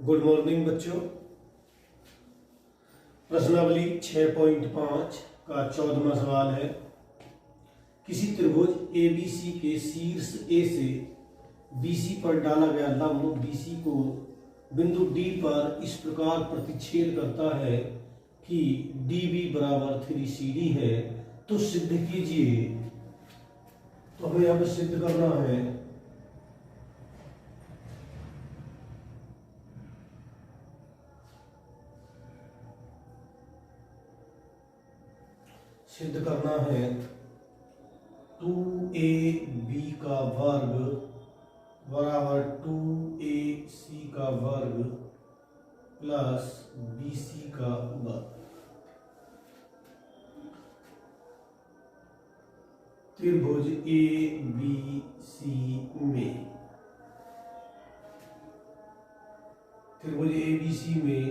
Good morning बच्चों। प्रश्नावली 6.5 का 14वां सवाल है। किसी त्रिभुज ABC के शीर्ष A से BC पर डाला गया लंब BC को बिंदु D पर इस प्रकार प्रतिच्छेद करता है कि DB बराबर 3CD है, तो सिद्ध कीजिए। तो हमें यहाँ पे सिद्ध करना है। सिद्ध करना है 2AB का वर्ग बराबर 2AC का वर्ग प्लस BC का वर्ग। त्रिभुज ABC में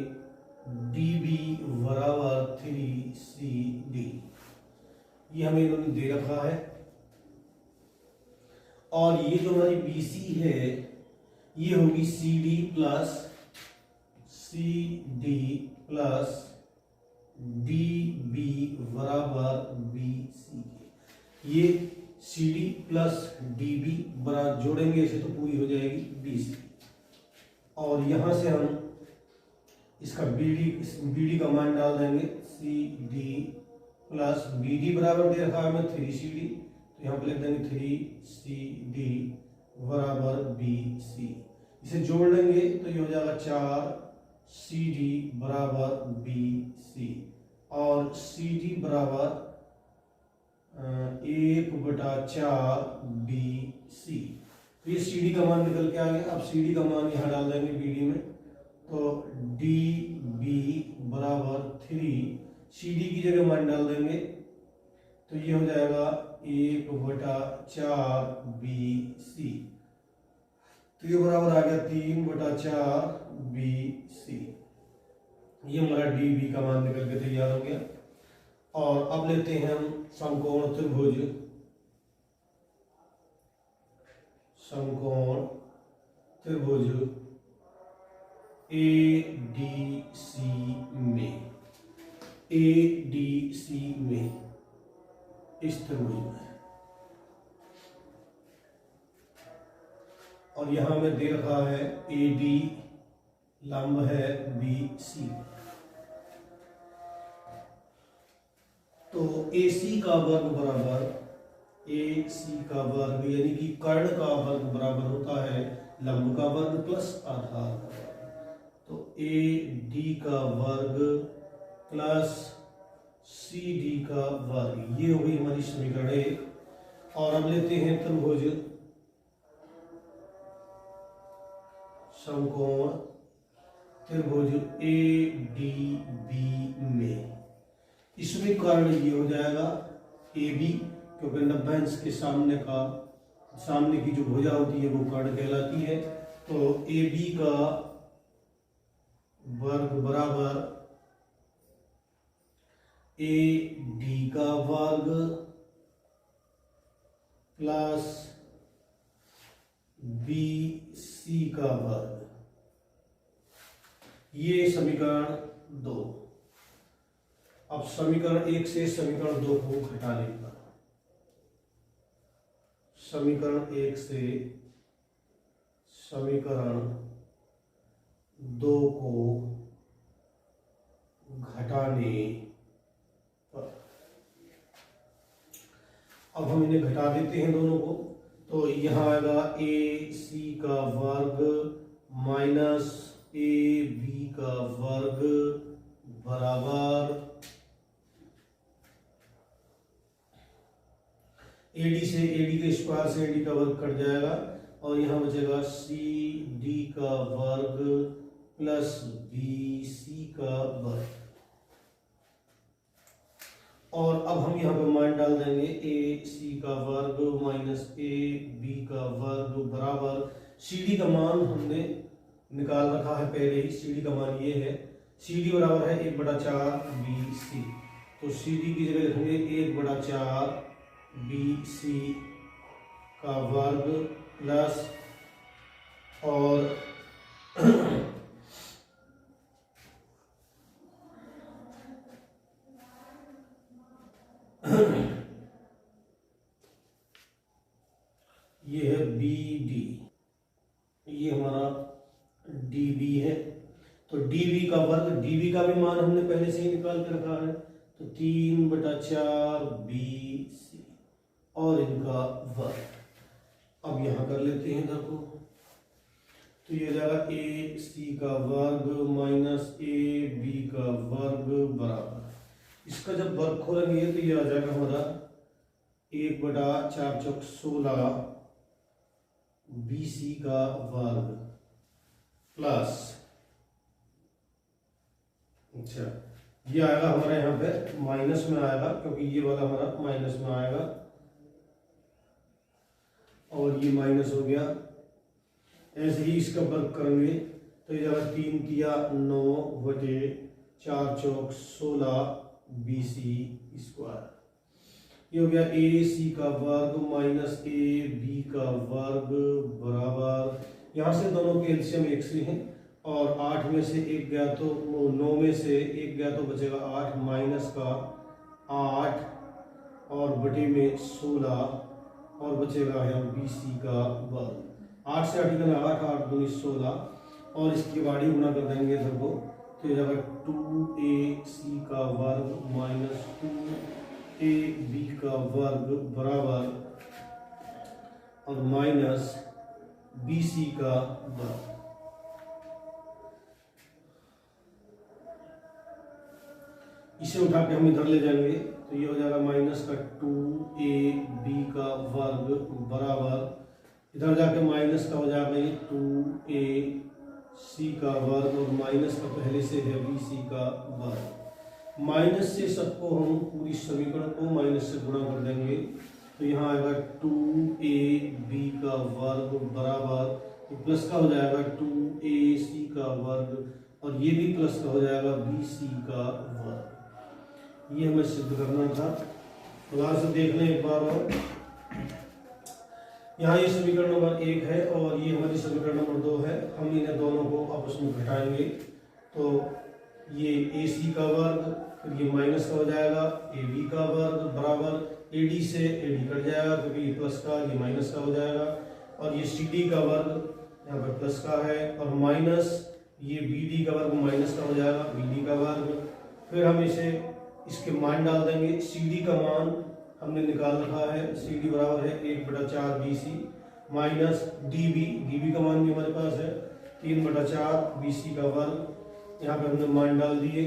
DB बराबर 3CD ये हमें इन्होंने दे रखा है। और ये जो हमारी BC है ये होगी CD प्लस DB बराबर BC के। ये CD प्लस DB बराबर जोड़ेंगे इसे तो पूरी हो जाएगी BC। और यहां से हम इसका BD का मान डाल देंगे। CD प्लस BD बराबर दे रखा है हमें 3CD, तो यहाँ पर लिख देंगे 3CD बराबर BC। इसे जोड़ लेंगे तो ये हो जाएगा 4CD बराबर BC और CD बराबर 1/4 BC। तो ये CD का मान निकल के आ गया। अब CD का मान यहाँ डाल देंगे BD में, तो DB बराबर 3 CD की जगह मान डाल देंगे तो ये हो जाएगा 1/4 BC। तो ये बराबर आ गया 3/4 BC। ये हमारा DB का मान निकल के तैयार हो गया। और अब लेते हैं हम समकोण त्रिभुज ADC में इस त्रिभुज में, और यहां में दे रखा है AD लंब है BC। तो AC का वर्ग बराबर AC का वर्ग यानी कि कर्ण का वर्ग बराबर होता है लंब का वर्ग प्लस आधार का वर्ग। तो AD का वर्ग प्लस CD का वर्ग, ये हो गई हमारी समीकरण 1। और अब लेते हैं त्रिभुज समकोण त्रिभुज ADB में। इसमें कर्ण ये हो जाएगा AB, क्योंकि 90 अंश के सामने की जो भुजा होती है वो कर्ण कहलाती है। तो AB का वर्ग बराबर AD का वर्ग प्लस BC का वर्ग। ये समीकरण 2। अब समीकरण 1 से समीकरण 2 को घटाने पर, समीकरण 1 से समीकरण 2 को घटाने पर, अब हम इन्हें घटा देते हैं दोनों को। तो यहां आएगा AC का वर्ग माइनस AB का वर्ग बराबर AD से AD के स्क्वायर से AD का वर्ग कट जाएगा और यहाँ बचेगा CD का वर्ग प्लस BC का वर्ग। और अब हम यहाँ पे मान डाल देंगे AC का वर्ग माइनस AB का वर्ग बराबर CD का मान हमने निकाल रखा है पहले ही। CD का मान ये है, CD बराबर है 1/4 BC। तो CD की जगह लिखेंगे 1/4 BC का वर्ग प्लस और db है। तो dv का वर्ग, dv का भी मान हमने पहले से ही निकाल के रखा है, तो 3/4 bc और इनका वर्ग। अब यहां कर लेते हैं इधर को, तो ये जाएगा ए सी का वर्ग माइनस ए बी का वर्ग बराबर, इसका जब वर्ग खोलेंगे तो ये आ जाएगा हमारा 1/4 चौक 16 बी सी का वर्ग प्लस, अच्छा ये आएगा हमारा यहाँ पे माइनस में आएगा, क्योंकि ये वाला हमारा माइनस में आएगा और ये माइनस हो गया। ऐसे ही इसका वर्ग करेंगे तो ये जाएगा 3 तिया 9/4 चौक 16 बी सी स्क्वायर। ये हो गया ए सी का वर्ग माइनस ए बी का वर्ग बराबर, यहाँ से दोनों के एलसीएम एक से हैं और 8 में से एक गया तो 9 में से एक गया तो बचेगा 8 माइनस का 8 और बटे में 16 और बचेगा यहाँ बी सी का वर्ग। 8 से 8 निकला 8, 8 दूनी 16 और इसकी बाड़ी गुना कर देंगे इधर को, तो ये जाएगा 2ac का वर्ग माइनस 2ab का वर्ग बराबर और माइनस bc का वर्ग। इसे उठा के हम इधर ले जाएंगे तो ये हो जाएगा माइनस का 2ab का वर्ग बराबर, इधर जाके माइनस का हो जाएगा ये 2ac का वर्ग और माइनस का पहले से है bc का वर्ग। माइनस से सबको हम पूरी समीकरण को माइनस से गुणा कर देंगे तो यहाँ आएगा 2ab का वर्ग बराबर, प्लस का हो जाएगा 2ac का वर्ग और ये भी प्लस का हो जाएगा bc का वर्ग। ये हमें सिद्ध करना था। दोबारा से देख लें एक बार और, यहाँ ये समीकरण नंबर 1 है और ये हमारी समीकरण नंबर 2 है। हम इन्हें दोनों को आपस में घटाएंगे तो ये AC का वर्ग, फिर ये माइनस का हो जाएगा AB का वर्ग बराबर, AD से AD कट जाएगा क्योंकि ये प्लस का ये माइनस का हो जाएगा और ये CD का वर्ग यहाँ पर प्लस का है और माइनस ये BD का वर्ग माइनस का हो जाएगा BD का वर्ग। फिर हम इसे इसके मान डाल देंगे। CD का मान हमने निकाल रखा है, CD बराबर है 1/4 BC माइनस DB का मान भी हमारे पास है 3/4 BC का वर्ग, यहाँ पे हमने मान डाल दिए।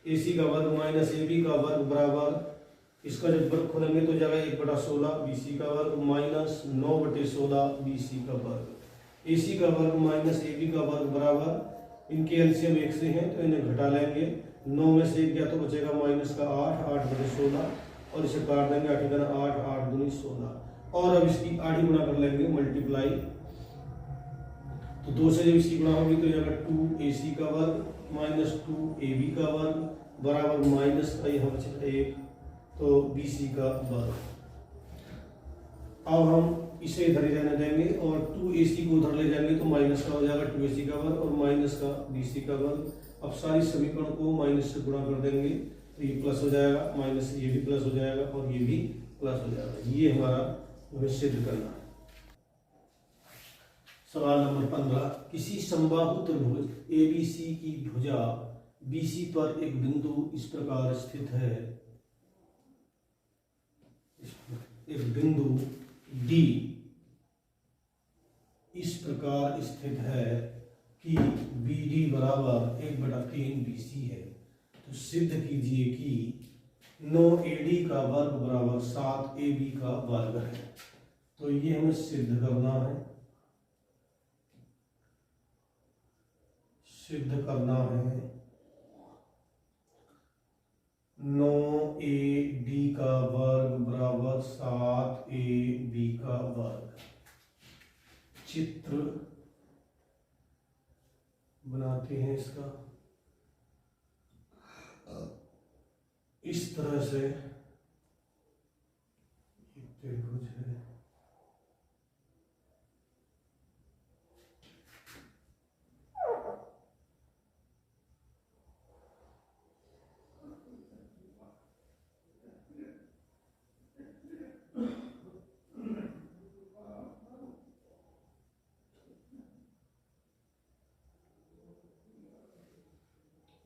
AC का वर्ग माइनस AB का वर्ग बराबर, इसका जब वर्ग खोलेंगे तो जाएगा 1/16 BC का वर्ग माइनस 9/16 BC का वर्ग। AC का वर्ग माइनस AB का वर्ग बराबर, इनके एलसीएम एक से हैं तो इन्हें घटा लेंगे। 9 में से एक गया तो बचेगा माइनस का 8, 8/16 और इसे काट देंगे 8 × 8, 8 दूनी 16 और अब इसकी आधी गुना कर लेंगे मल्टीप्लाई, तो 2 से जब इसकी गुना होगी तो यहाँ 2AC का वर्ग माइनस 2AB का वर्ग बराबर माइनस का यहाँ बचेगा 1 तो BC का वर्ग। अब हम इसे इधर ही रहने देंगे और 2AC को उधर ले जाएंगे तो माइनस का हो जाएगा 2AC का वर्ग और माइनस का BC का वर्ग। अब सारी समीकरण को माइनस से गुणा कर देंगे तो ये प्लस हो जाएगा, माइनस ये भी प्लस हो जाएगा और ये भी प्लस हो जाएगा। ये हमारा हमें सिद्ध करना है। सवाल नंबर 15, किसी समबाहु त्रिभुज ABC की भुजा BC पर एक बिंदु इस प्रकार स्थित है, एक बिंदु D इस प्रकार स्थित है कि BD बराबर 1/3 BC है, तो सिद्ध कीजिए कि 9AD का वर्ग बराबर 7AB का वर्ग है। तो ये हमें सिद्ध करना है, सिद्ध करना है 9AD का वर्ग बराबर 7AB का वर्ग। चित्र बनाते हैं इसका इस तरह से, त्रिभुज है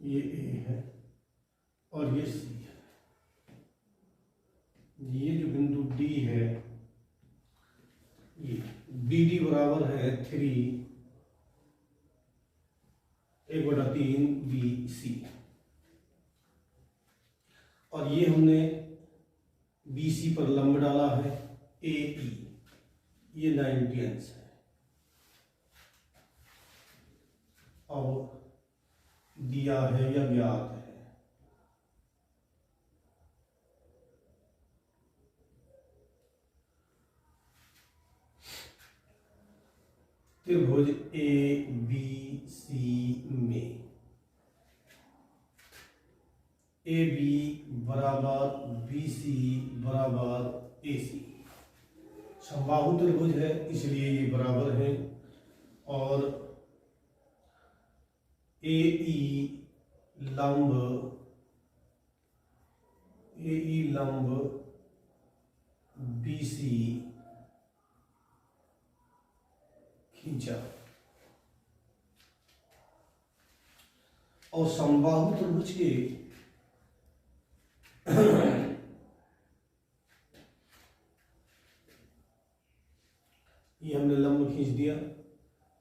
ये ए है और ये सी है। ये जो बिंदु डी है, ये बी डी बराबर है 3/1/3 बी सी। और ये हमने बी सी पर लंब डाला है ए ई, ये 90 अंश है। अब दिया है या ज्ञात है, त्रिभुज ए बी सी में ए बी बराबर बी सी बराबर ए सी समबाहु त्रिभुज है, इसलिए ये बराबर है। और ए ई लंब बी सी खींचा। और समबाहु त्रिभुज के ये हमने लंब खींच दिया,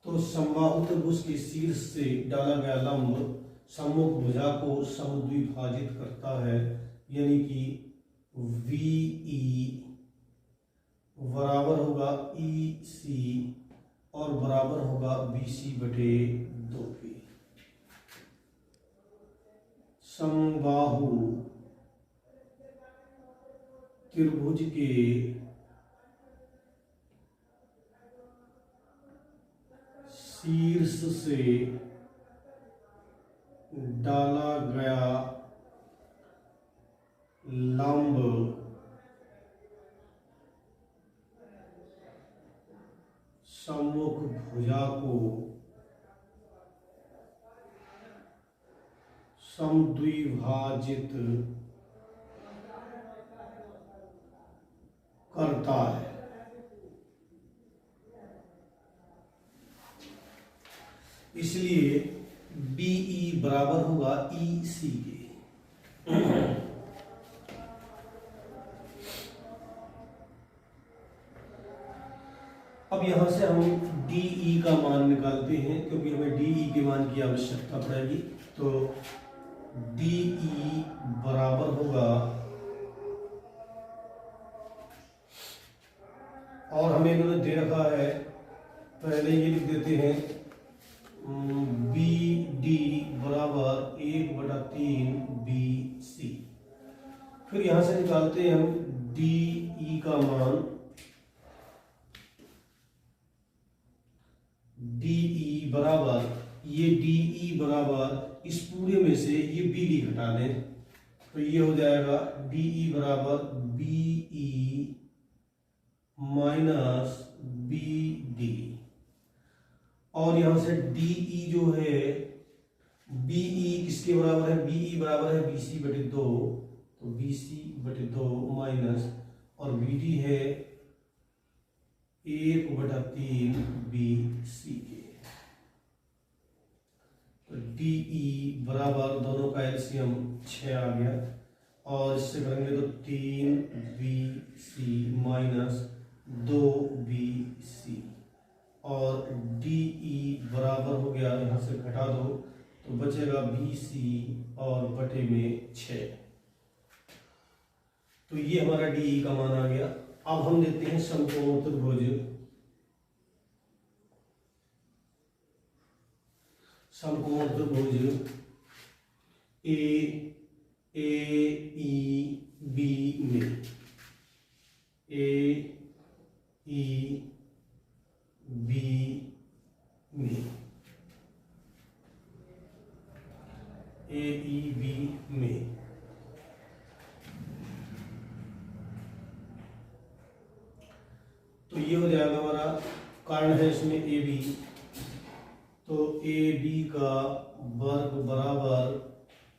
तो समबाहु त्रिभुज के शीर्ष से डाला गया लंब सम्मुख भुजा को समद्विभाजित करता है, यानी कि VE बराबर होगा EC और बराबर होगा BC/2 के। समबाहु त्रिभुज के शीर्ष से डाला गया लंब सम्मुख भुजा को समद्विभाजित करता है। इसलिए BE बराबर होगा EC के। अब यहां से हम DE का मान निकालते हैं, क्योंकि हमें DE के मान की आवश्यकता पड़ेगी। तो DE बराबर होगा, और हमें इन्होंने दे रखा है, पहले ये लिख देते हैं, BD बराबर 1/3 BC। फिर यहां से निकालते हैं हम DE का मान। DE बराबर, ये DE बराबर इस पूरे में से ये BD घटा लें, तो ये हो जाएगा DE बराबर BE माइनस BD। और यहां से DE जो है, BE किसके बराबर है? BE बराबर है BC/2, तो BC/2 माइनस, और BD है 1/3 BC के। तो DE बराबर, दोनों का एलसीएम 6 आ गया, और इससे करेंगे तो 3 BC माइनस 2 BC, और DE बराबर हो गया, यहाँ से घटा दो तो बचेगा BC और बटे में 6। तो ये हमारा DE का मान आ गया। अब हम देखते हैं समकोण त्रिभुज। समकोण त्रिभुज AEB में AEB में AEB में तो ये हो जाएगा हमारा, कारण है इसमें AB, तो AB का वर्ग बराबर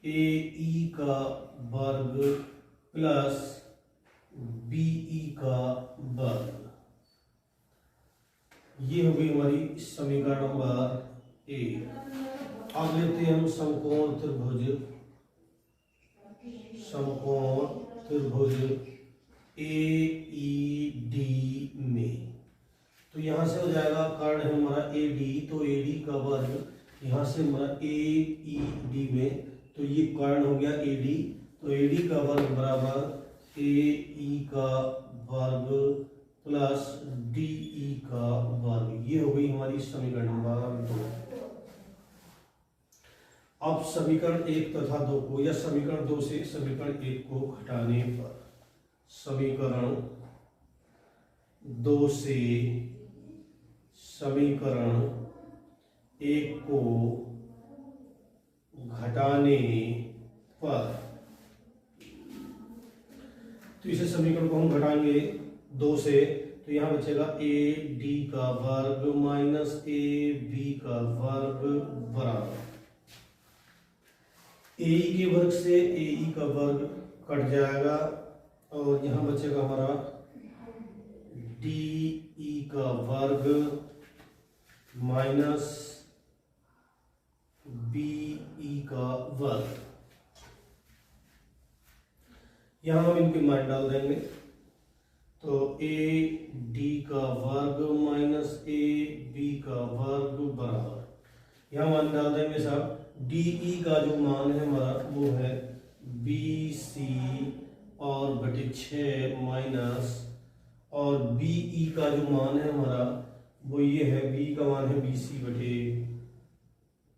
AE का वर्ग प्लस BE का वर्ग। ये हो गई हमारी समीकरण नंबर 1। अब लेते हैं हम समकोण त्रिभुज AED में। तो यहाँ से हो जाएगा कर्ण है हमारा AD, तो AD का वर्ग यहाँ से हमारा AED में, तो ये कर्ण हो गया AD, तो AD का वर्ग बराबर AE का वर्ग प्लस DE का वर्ग। ये हो गई हमारी समीकरण नंबर 2। अब समीकरण 1 तथा 2 को, या समीकरण 2 से समीकरण 1 को घटाने पर, समीकरण 2 से समीकरण 1 को घटाने पर, तो इसे समीकरण को हम घटाएंगे 2 से, तो यहाँ बचेगा AD का वर्ग माइनस AB का वर्ग बराबर AE के वर्ग से AE का वर्ग कट जाएगा, और यहाँ बचेगा हमारा DE का वर्ग माइनस BE का वर्ग। यहाँ हम इनके मान डाल देंगे, तो AD का वर्ग माइनस AB का वर्ग बराबर, यहाँ मान डाल देंगे साहब। DE का जो मान है हमारा वो है BC और बटे 6 माइनस, और BE का जो मान है हमारा वो ये है, B का मान है BC बटे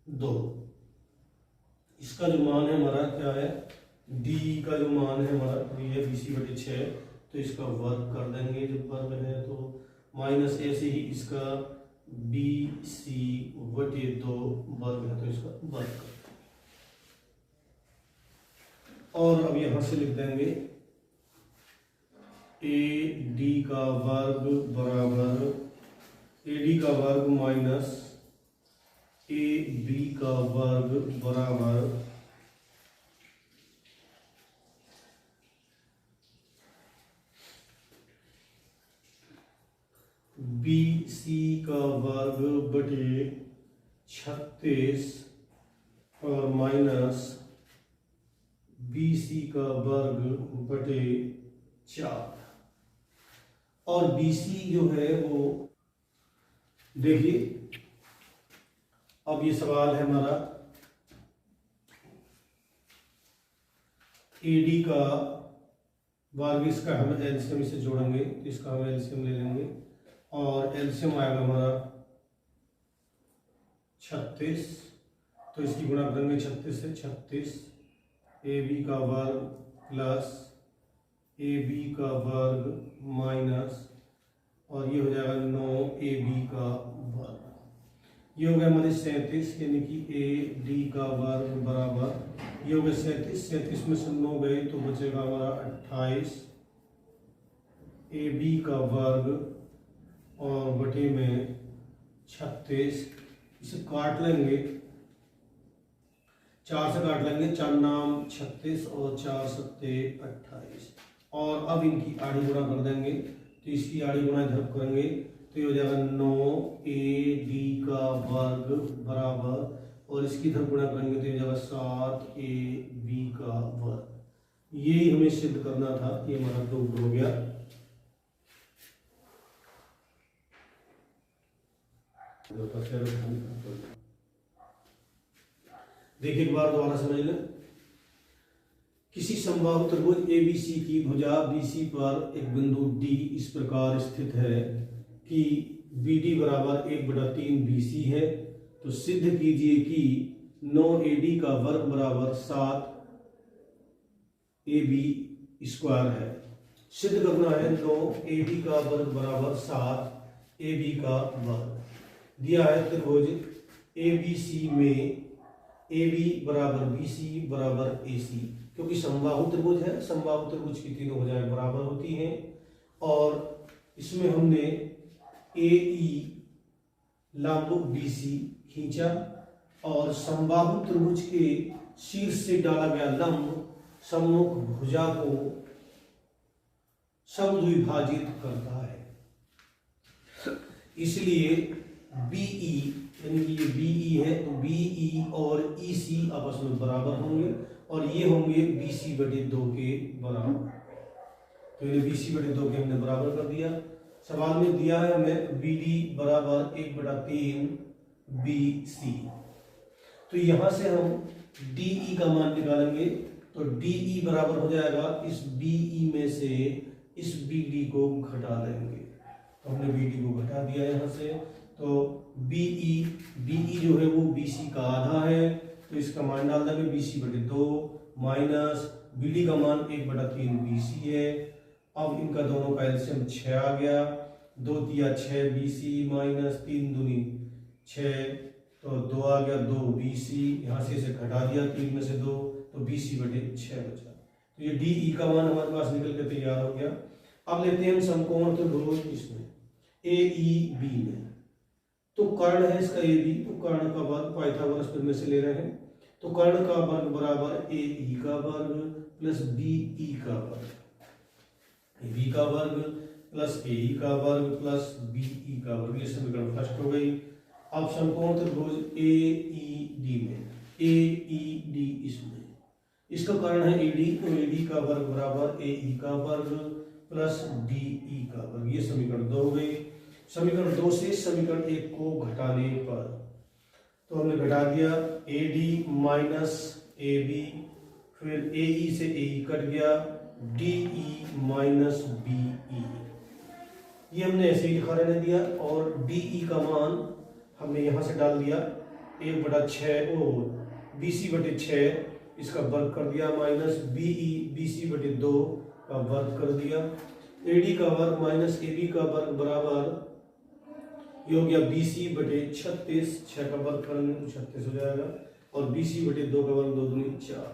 2। इसका जो मान है हमारा क्या है, DE का जो मान है हमारा वो ये है BC बटे 6, तो इसका वर्ग कर देंगे, जब वर्ग है तो माइनस, ऐसे ही इसका BC बटे 2 वर्ग है तो इसका वर्ग कर देंगे। और अब यहां से लिख देंगे AD का वर्ग बराबर AD का वर्ग माइनस AB का वर्ग बराबर BC का वर्ग बटे 36 और माइनस BC का वर्ग बटे 4। और BC जो है वो देखिए, अब ये सवाल है हमारा AD का वर्ग, इसका हम एलसीएम से जोड़ेंगे, तो इसका हम एलसीएम ले लेंगे, और एलसीएम आएगा हमारा 36, तो इसकी गुणा करेंगे 36 से, 36 AB का वर्ग प्लस AB का वर्ग माइनस, और ये हो जाएगा 9AB का वर्ग। ये हो गया हमारे 37, यानी कि AD का वर्ग बराबर, ये हो गया 37, 37 में से 9 गए तो बचेगा हमारा 28 AB का वर्ग और बटे में 36। इसे काट लेंगे, 4 से काट लेंगे, 4 नाम 36 और 4 सत्ते 28, और अब इनकी आड़ी गुणा कर देंगे, तो इसकी आड़ी गुणा इधर करेंगे, तो ये हो जाएगा 9AD का वर्ग बराबर, और इसकी इधर गुणा करेंगे तो ये हो जाएगा 7AB का वर्ग। यही हमें सिद्ध करना था, ये हमारा प्रूव हो गया। देखिए एक बार दोबारा समझ लें। किसी समबाहु त्रिभुज ABC की भुजा BC पर एक बिंदु D इस प्रकार स्थित है कि BD बराबर 1/3 BC है, तो सिद्ध कीजिए कि 9AD का वर्ग बराबर 7AB स्क्वायर है। सिद्ध करना है 9AD का वर्ग बराबर 7AB का वर्ग। दिया है त्रिभुज ABC में AB बराबर BC बराबर AC, क्योंकि समबाहु त्रिभुज है, समबाहु त्रिभुज की तीनों भुजाएं बराबर होती हैं, और इसमें हमने AE लंब BC खींचा, और समबाहु त्रिभुज के शीर्ष से डाला गया लंब सम्मुख भुजा को समद्विभाजित करता है, इसलिए BE यानी कि ये BE है तो BE और EC आपस में बराबर होंगे और ये होंगे BC/2 के बराबर। तो ये BC/2 के हमने बराबर कर दिया। सवाल में दिया है हमें BD बराबर 1/3 BC। तो यहां से हम DE का मान निकालेंगे तो DE बराबर हो जाएगा इस BE में से इस BD को घटा देंगे। तो हमने BD को घटा दिया यहाँ से, तो BE जो है वो BC का आधा है, तो इसका मान डाल देंगे BC/2 माइनस BD का मान 1/3 BC है। अब इनका दोनों का एलसीएम 6 आ गया, 2 तिया 6 BC माइनस 3 दूनी 6, तो 2 आ गया 2 BC, यहाँ से इसे घटा दिया 3 में से 2, तो BC/6 बचा। तो ये DE का मान हमारे पास निकल के तैयार हो गया। अब लेते हैं हम समकोण त्रिभुज इसमें AEB में। तो कर्ण है इसका AB, तो कर्ण का वर्ग पाइथागोरस में से ले रहे हैं, तो कर्ण का वर्ग बराबर AE का वर्ग प्लस BE का वर्ग, AB का वर्ग प्लस AE का वर्ग प्लस BE का वर्ग। ये समीकरण फर्स्ट हो गई। अब समकोण त्रिभुज AED में, AED इसमें, इसका कर्ण है AD, तो AD का वर्ग बराबर AE का वर्ग प्लस DE का वर्ग। ये समीकरण 2 हो गई। समीकरण 2 से समीकरण 1 को घटाने पर, तो हमने घटा दिया AD माइनस AB, फिर AE से AE कट गया, DE माइनस BE, ये हमने ऐसे ही लिखा रहने दिया। और DE का मान हमने यहाँ से डाल दिया 1/6 BC/6, इसका वर्ग कर दिया, माइनस BE BC/2 का वर्ग कर दिया। AD का वर्ग माइनस AB का वर्ग बराबर ये हो गया BC/36, 6 का वर्ग करेंगे तो 36 हो जाएगा, और BC/2 का वर्ग 2 दूनी 4।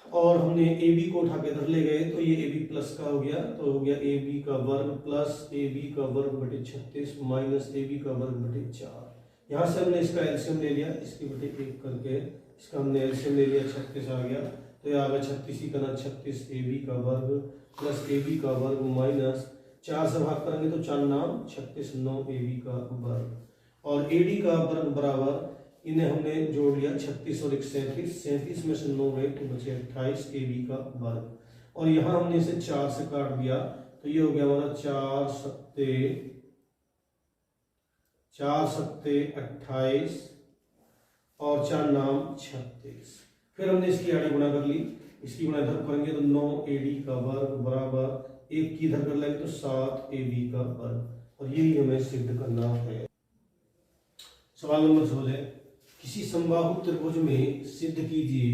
और हमने AB को उठा के इधर ले गए तो ये AB प्लस का हो गया, तो हो गया AB का वर्ग प्लस AB का वर्ग बटे 36 माइनस AB का वर्ग बटे 4। यहाँ से हमने इसका एलसीएम ले लिया, इसकी बटे 1 करके इसका हमने एलसीएम ले लिया, 36 आ गया, तो ये आ गया 36 ही करना 36 AB का वर्ग प्लस AB का वर्ग माइनस 4 से भाग करेंगे तो 4 नाम 36 9 AB का वर्ग, और AD का वर्ग बराबर इन्हें हमने जोड़ लिया 36 और 1 37 में से 9 गए तो बचे 28 AB का वर्ग, और यहाँ हमने इसे 4 से काट दिया तो ये हो गया हमारा 4 सत्ते 28 और 4 नाम 36। फिर हमने इसकी आड़ी गुणा कर ली, इसकी गुणा इधर करेंगे तो 9 AD का वर्ग बराबर 1 की इधर कर लेंगे तो 7 AB का वर्ग, और यही हमें सिद्ध करना है। सवाल नंबर 16, किसी समबाहु त्रिभुज में सिद्ध कीजिए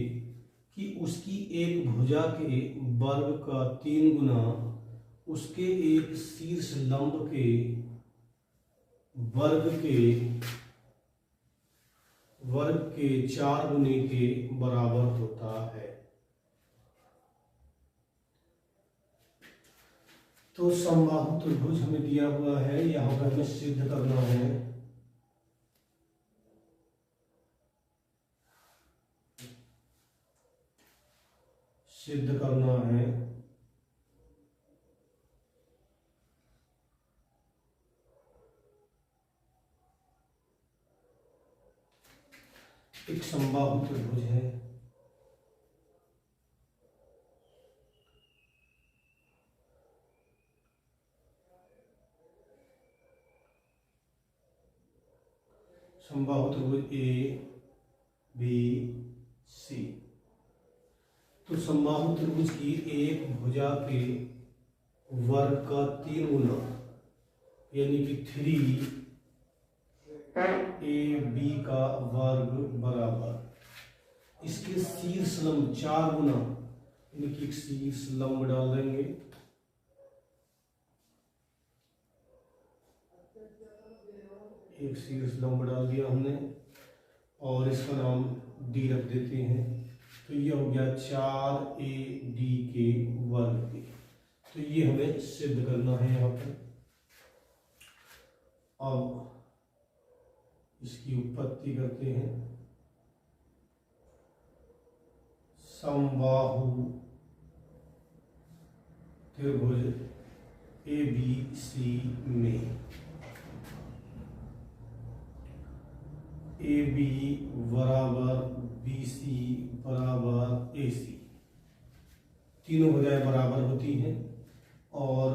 कि उसकी एक भुजा के वर्ग का 3 गुना उसके एक शीर्ष लंब के वर्ग के 4 गुने के बराबर होता है। तो समबाहु त्रिभुज हमें दिया हुआ है, यहाँ पर हमें सिद्ध करना है। एक समबाहु त्रिभुज है, समबाहु त्रिभुज ABC। तो समबाहु त्रिभुज की एक भुजा के वर्ग का 3 गुना यानी कि 3AB का वर्ग बराबर इसके शीर्ष लंब 4 गुना यानी कि शीर्ष लंब डाल देंगे, एक शीर्ष लंब डाल दिया हमने और इसका नाम D रख देते हैं। तो ये हो गया 4AD के वर्ग। तो ये हमें सिद्ध करना है यहाँ पर। अब इसकी उत्पत्ति करते हैं। समबाहु त्रिभुज ABC में ए बी बराबर बी सी बराबर ए सी, तीनों भुजाएं बराबर होती हैं, और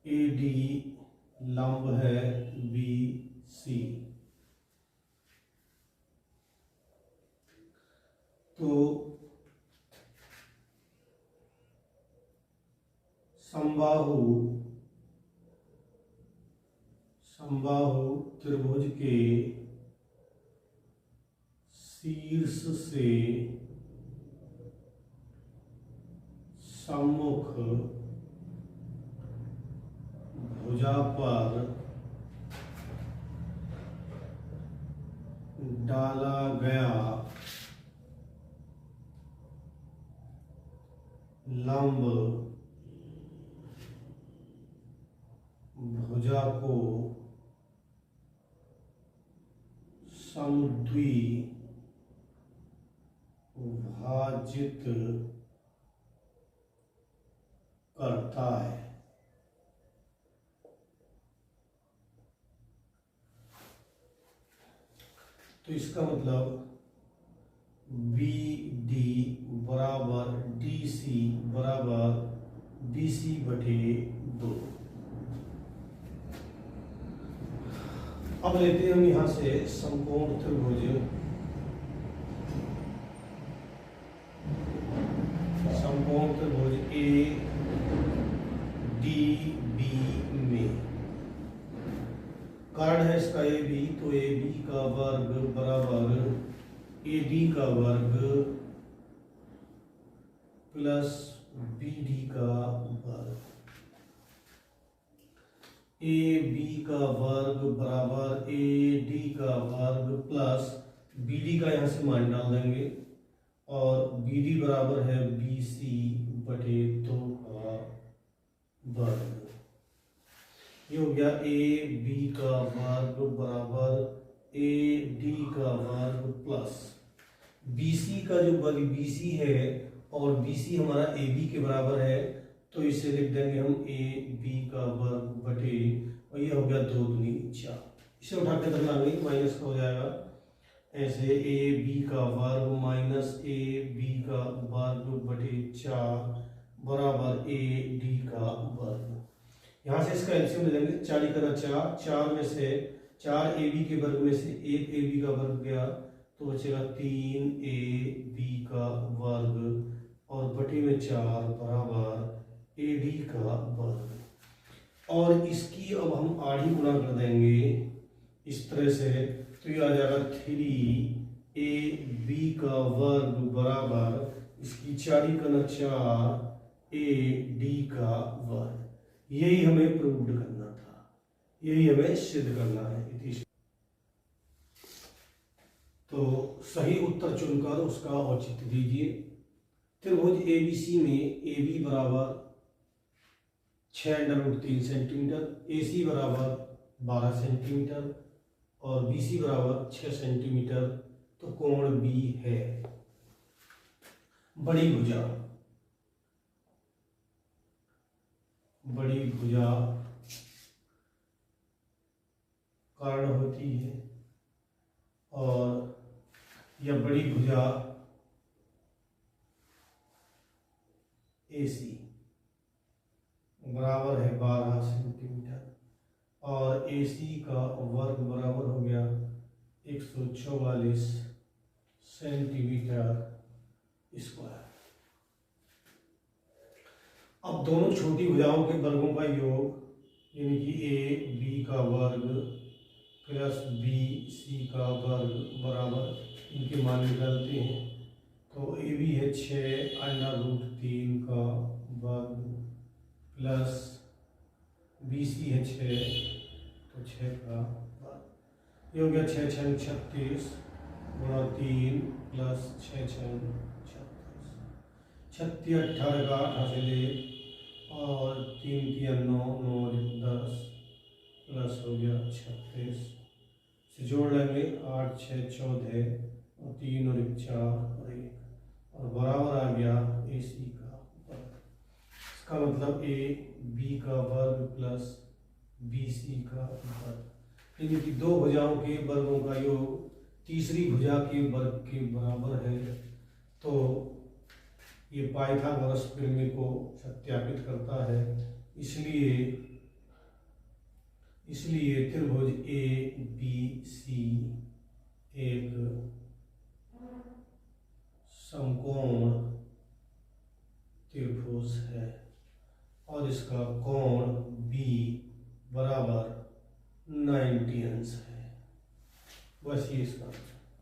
ए डी लंब है बी सी। तो समबाहु त्रिभुज के शीर्ष से सम्मुख भुजा पर डाला गया लंब भुजा को समद्वि भाजित करता है। तो इसका मतलब बी डी बराबर डी सी बराबर बी सी बटे 2। अब लेते हैं हम यहां से समकोण त्रिभुज, समकोण त्रिभुज ए डी बी में। कारण है इसका ए बी, तो ए बी का वर्ग बराबर ए डी का वर्ग प्लस बी डी का वर्ग। ए बी का वर्ग बराबर ए डी का वर्ग प्लस बी डी का यहाँ से मान डाल देंगे, और बी डी बराबर है बी सी बटे 2 का वर्ग। ये हो गया ए बी का वर्ग बराबर ए डी का वर्ग प्लस बी सी का जो वर्ग बी सी है, और बी सी हमारा ए बी के बराबर है, तो इसे लिख देंगे हम ए बी का वर्ग बटे, और ये हो गया 2 दूनी 4। इसे उठा के रखना नहीं, माइनस का हो जाएगा ऐसे, ए बी का वर्ग माइनस ए बी का वर्ग बटे 4 बराबर ए डी का वर्ग। यहाँ से इसका एलसीएम ले लेंगे, 4 का 4, 4 में से 4 ए बी के वर्ग में से 1 ए बी का वर्ग गया, तो बचेगा 3 ए बी का वर्ग, और बटे में 4 बराबर ए डी का वर्ग। और इसकी अब हम आधी गुणा कर देंगे इस तरह से, तो ये आ जाएगा 3 ए बी का वर्ग बराबर इसकी 4 का 4 ए डी का वर्ग। यही हमें प्रूव करना था, यही हमें सिद्ध करना है। तो सही उत्तर चुनकर उसका औचित्य दीजिए। त्रिभुज एबीसी में ए बी बराबर 6√3 सेंटीमीटर, ए सी बराबर 12 सेंटीमीटर, और बी सी बराबर 6 सेंटीमीटर, तो कोण बी है। बड़ी भुजा कारण होती है, और यह बड़ी भुजा AC बराबर है 12 सेंटीमीटर, और AC का वर्ग बराबर हो गया 144 सेंटीमीटर स्क्वायर। अब दोनों छोटी भुजाओं के वर्गों का योग, यानी कि ए बी का वर्ग प्लस बी सी का वर्ग बराबर, इनके मान निकालते हैं। तो ए बी है 6√3 का वर्ग प्लस बी सी है 6, तो 6 का वर्ग। ये हो गया 6 6 36 गुणा 3 प्लस 6 6 36, 36 18 का 8 से ले, और 3 3 9 9 10 प्लस हो गया 36 से जोड़ लेंगे, 8 6 14 और 3 और 1 4 और 1, और बराबर आ गया ए सी का वर्ग। इसका मतलब ए बी का वर्ग प्लस बी सी का वर्ग। यानी कि दो भुजाओं के वर्गों का योग तीसरी भुजा के वर्ग के बराबर है। तो ये पाइथागोरस प्रमेय को सत्यापित करता है। इसलिए त्रिभुज ए बी सी एक समकोण त्रिभुज है और इसका कोण बी बराबर 90 अंश है। बस ये इसका